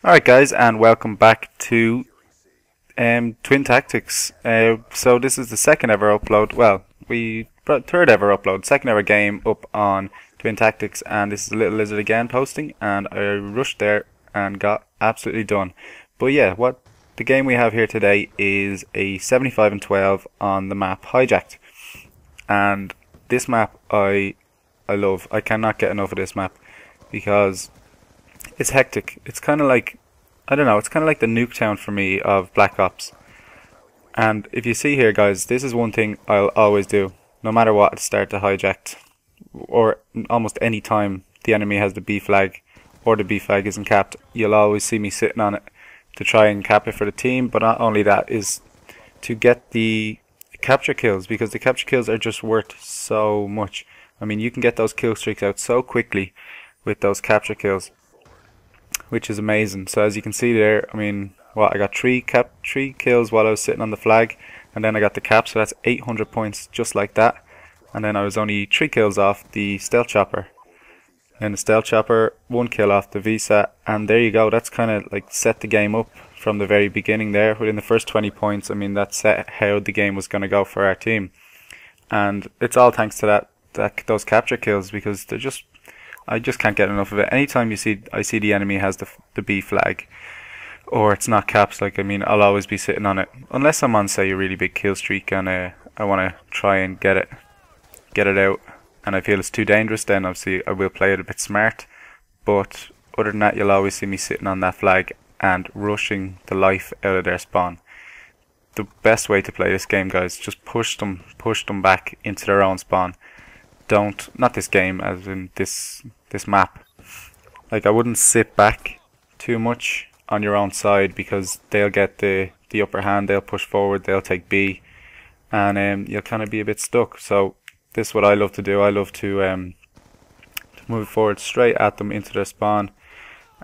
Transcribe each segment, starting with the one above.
Alright guys, and welcome back to TwinTacticz. So this is the second ever upload, third ever upload, second ever game up on TwinTacticz, and this is Little Lizard again posting, and I rushed there and got absolutely done. But yeah, what the game we have here today is a 75 and 12 on the map Hijacked. And this map I love. I cannot get enough of this map because it's hectic. It's kind of like, I don't know, it's kind of like the Nuketown for me of Black Ops. And if you see here, guys, this is one thing I'll always do, no matter what, to start the Hijacked, or almost any time the enemy has the B flag, or the B flag isn't capped, you'll always see me sitting on it to try and cap it for the team. But not only that, is to get the capture kills, because the capture kills are just worth so much. I mean, you can get those kill streaks out so quickly with those capture kills, which is amazing. So as you can see there, I mean, I got three kills while I was sitting on the flag, and then I got the cap, so that's 800 points just like that. And then I was only 3 kills off the stealth chopper, and the stealth chopper 1 kill off the VSAT, and there you go. That's kind of like set the game up from the very beginning there. Within the first 20 points, I mean, that set how the game was going to go for our team, and it's all thanks to those capture kills, because I just can't get enough of it. Anytime I see the enemy has the B flag, or it's not capped, like, I mean, I'll always be sitting on it, unless I'm on, say, a really big kill streak and I want to try and get it out, and I feel it's too dangerous. Then obviously I will play it a bit smart. But other than that, you'll always see me sitting on that flag and rushing the life out of their spawn. The best way to play this game, guys, just push them back into their own spawn. Not this game, as in this map. Like, I wouldn't sit back too much on your own side, because they'll get the upper hand, they'll push forward, they'll take B, and you'll kind of be a bit stuck. So this is what I love to do. I love to move forward straight at them into their spawn,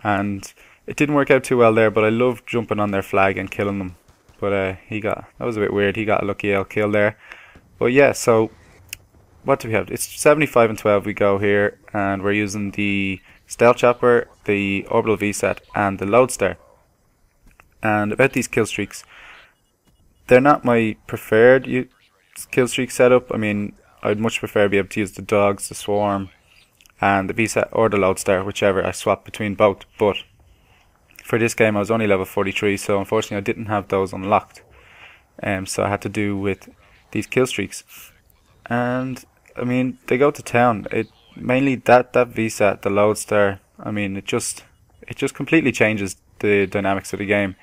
and it didn't work out too well there, but I love jumping on their flag and killing them. But that was a bit weird. He got a lucky L kill there. But yeah, so what do we have? It's 75 and 12 we go here, and we're using the stealth chopper, the orbital VSAT, and the lodestar. And about these kill streaks, they're not my preferred kill streak setup. I mean, I'd much prefer be able to use the dogs, the swarm, and the VSAT or the lodestar, whichever. I swap between both. But for this game, I was only level 43, so unfortunately I didn't have those unlocked. So I had to do with these kill streaks. And I mean, they go to town. Mainly that VSAT, the lodestar, I mean, it just completely changes the dynamics of the game.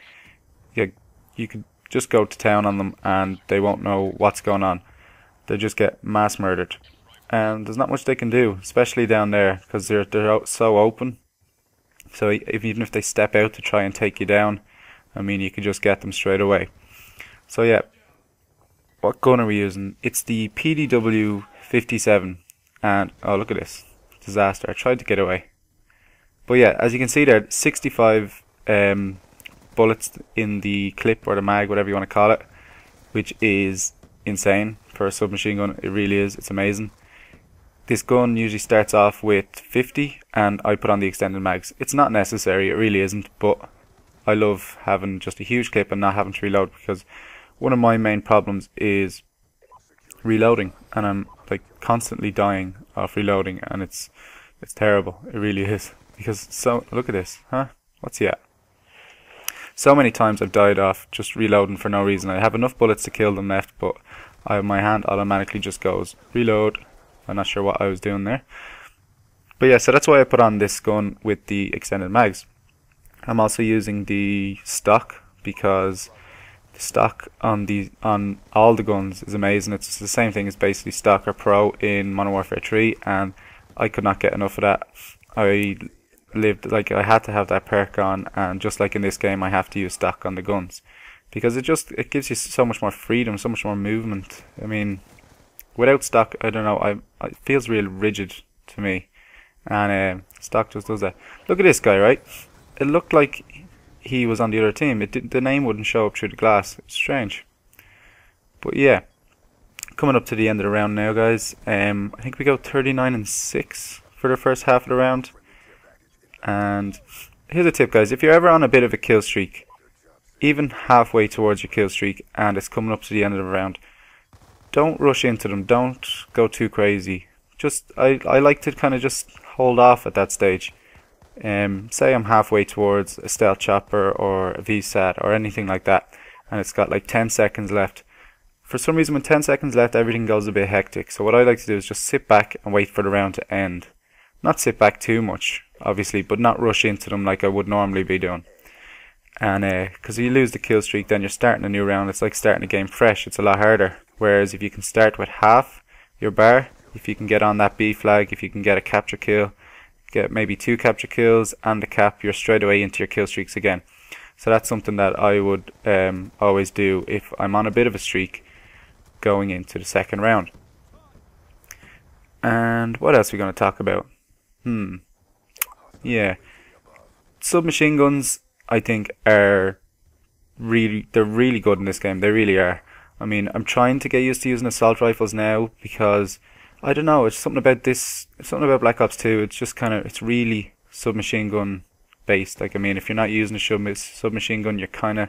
You could just go to town on them and they won't know what's going on. They just get mass murdered, and there's not much they can do, especially down there, because they're so open. So even if they step out to try and take you down, I mean, you could just get them straight away. So yeah, what gun are we using? It's the PDW 57, and oh, look at this disaster. I tried to get away, but yeah, as you can see there, 65 bullets in the clip, or the mag, whatever you want to call it, which is insane for a submachine gun. It really is. It's amazing. This gun usually starts off with 50, and I put on the extended mags. It's not necessary, it really isn't, but I love having just a huge clip and not having to reload, because one of my main problems is reloading, and I'm like constantly dying off reloading, and it's terrible. It really is, because look at this, huh? What's he at? So many times I've died off just reloading for no reason. I have enough bullets to kill them left, but my hand automatically just goes reload. I'm not sure what I was doing there, but yeah, so that's why I put on this gun with the extended mags. I'm also using the stock, because the stock on all the guns is amazing. It's the same thing as basically stock or pro in Modern Warfare 3, and I could not get enough of that. I had to have that perk on, and just like in this game, I have to use stock on the guns, because it gives you so much more freedom, so much more movement. I mean, without stock, I don't know, it feels real rigid to me, and stock just does that. Look at this guy, right? It looked like he was on the other team. The name wouldn't show up through the glass. It's strange. But yeah, coming up to the end of the round now, guys. I think we go 39 and 6 for the first half of the round, and here's a tip, guys. If you're ever on a bit of a kill streak, even halfway towards your kill streak and it's coming up to the end of the round, don't rush into them. Don't go too crazy. Just I like to kind of just hold off at that stage. Say I'm halfway towards a stealth chopper or a VSAT or anything like that, and it's got like 10 seconds left. For some reason, when 10 seconds left, everything goes a bit hectic. So what I like to do is just sit back and wait for the round to end. Not sit back too much, obviously, but not rush into them like I would normally be doing. And because if you lose the kill streak, then you're starting a new round. It's like starting a game fresh. It's a lot harder. Whereas if you can start with half your bar, if you can get on that B flag, if you can get a capture kill, get maybe 2 capture kills and the cap, you're straight away into your kill streaks again. So that's something that I would always do if I'm on a bit of a streak going into the second round. And what else are we going to talk about? Yeah, submachine guns I think are they're really good in this game. They really are. I mean, I'm trying to get used to using assault rifles now because I don't know, it's something about Black Ops 2. It's just kind of, it's really submachine gun based. Like, I mean, if you're not using a submachine gun, you're kind of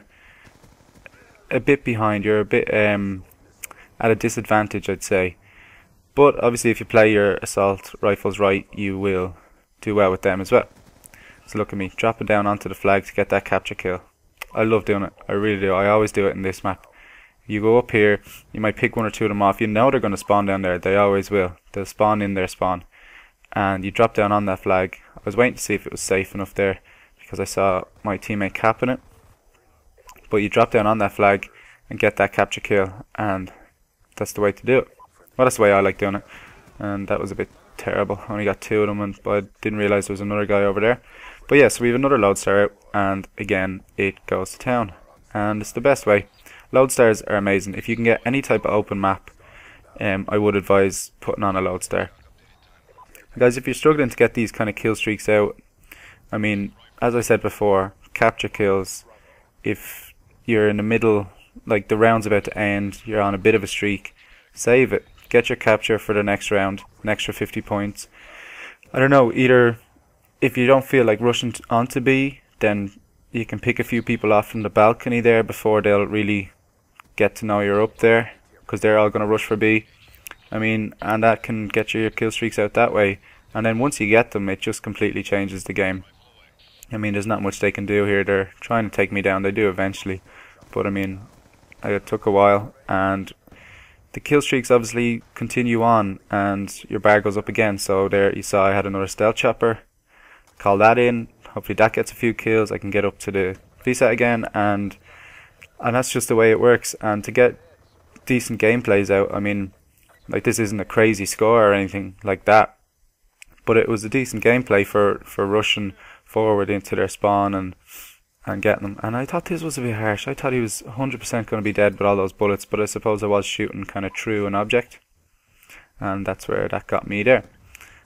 a bit behind. You're a bit at a disadvantage, I'd say. But obviously, if you play your assault rifles right, you will do well with them as well. So look at me, dropping down onto the flag to get that capture kill. I love doing it. I really do. I always do it in this map. You go up here, you might pick 1 or 2 of them off. You know they're going to spawn down there. They always will. They'll spawn in their spawn. And you drop down on that flag. I was waiting to see if it was safe enough there because I saw my teammate capping it. But you drop down on that flag and get that capture kill, and that's the way to do it. Well, that's the way I like doing it. And that was a bit terrible. I only got 2 of them, but I didn't realise there was another guy over there. But yeah, so we have another Lodestar out, and again, it goes to town. And it's the best way. Lodestars are amazing. If you can get any type of open map, I would advise putting on a Lodestar. Guys, if you're struggling to get these kind of kill streaks out, I mean, as I said before, capture kills. If you're in the middle, like the round's about to end, you're on a bit of a streak, save it. Get your capture for the next round, an extra 50 points. I don't know, either if you don't feel like rushing onto B, then you can pick a few people off from the balcony there before they'll really get to know you're up there, because they're all going to rush for B. I mean, and that can get your kill streaks out that way. And then once you get them, it just completely changes the game. I mean, there's not much they can do here. They're trying to take me down. They do eventually. But I mean, it took a while. And the kill streaks obviously continue on, and your bar goes up again. So there you saw I had another stealth chopper. Call that in. Hopefully that gets a few kills. I can get up to the VSAT again, and that's just the way it works. And to get decent gameplays out, I mean, like, this isn't a crazy score or anything like that, but it was a decent gameplay for rushing forward into their spawn and getting them. And I thought this was a bit harsh. I thought he was 100% going to be dead with all those bullets, but I suppose I was shooting kind of through an object, and that's where that got me there.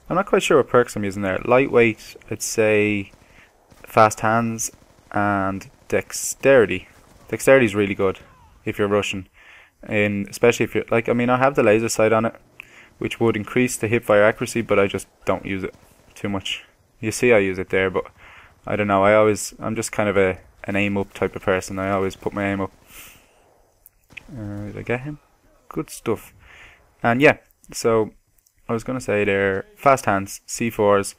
I'm not quite sure what perks I'm using there. Lightweight, I'd say fast hands and dexterity. Dexterity is really good if you're rushing, especially if you're like, I mean, I have the laser sight on it, which would increase the hipfire accuracy, but I just don't use it too much. You see I use it there, but I don't know, I'm just kind of an aim up type of person. I always put my aim up. Did I get him? Good stuff. And yeah, so I was going to say there, fast hands, C4s.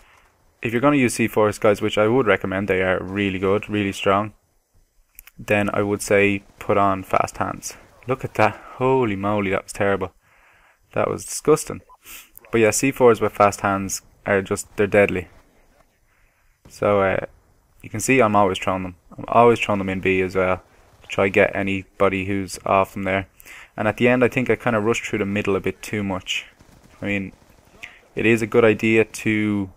If you're going to use C4s, guys, which I would recommend, they are really good, really strong, then I would say put on fast hands. Look at that. Holy moly, that was terrible. That was disgusting. But yeah, C4s with fast hands are just, they're deadly. So you can see I'm always throwing them. I'm always throwing them in B as well, to try get anybody who's off them there. And at the end, I think I kind of rushed through the middle a bit too much. I mean, it is a good idea to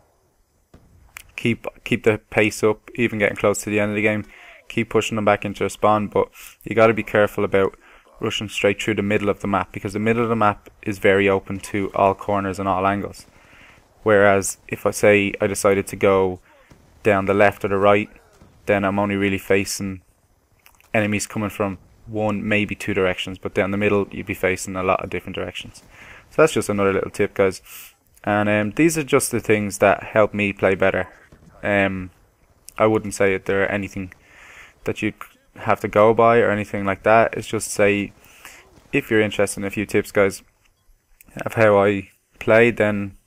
keep the pace up, even getting close to the end of the game. Keep pushing them back into their spawn, but you got to be careful about rushing straight through the middle of the map, because the middle of the map is very open to all corners and all angles. Whereas if I say I decided to go down the left or the right, then I'm only really facing enemies coming from 1, maybe 2 directions, but down the middle you'd be facing a lot of different directions. So that's just another little tip, guys. And these are just the things that help me play better. I wouldn't say that there are anything that you have to go by or anything like that. It's just say if you're interested in a few tips, guys, of how I play, then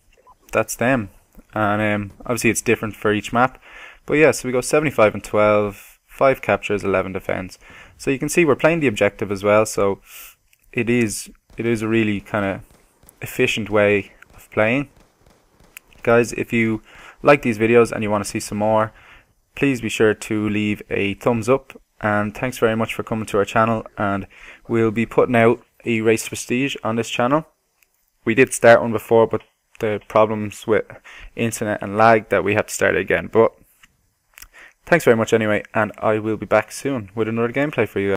that's them. And obviously it's different for each map. But yeah, so we go 75 and 12, 5 captures, 11 defense. So you can see we're playing the objective as well. So it is a really kind of efficient way of playing. Guys, if you like these videos and you want to see some more, please be sure to leave a thumbs up, and thanks very much for coming to our channel. And we'll be putting out a Race to Prestige on this channel. We did start one before, but the problems with internet and lag that we have to start it again. But thanks very much anyway, and I will be back soon with another gameplay for you guys.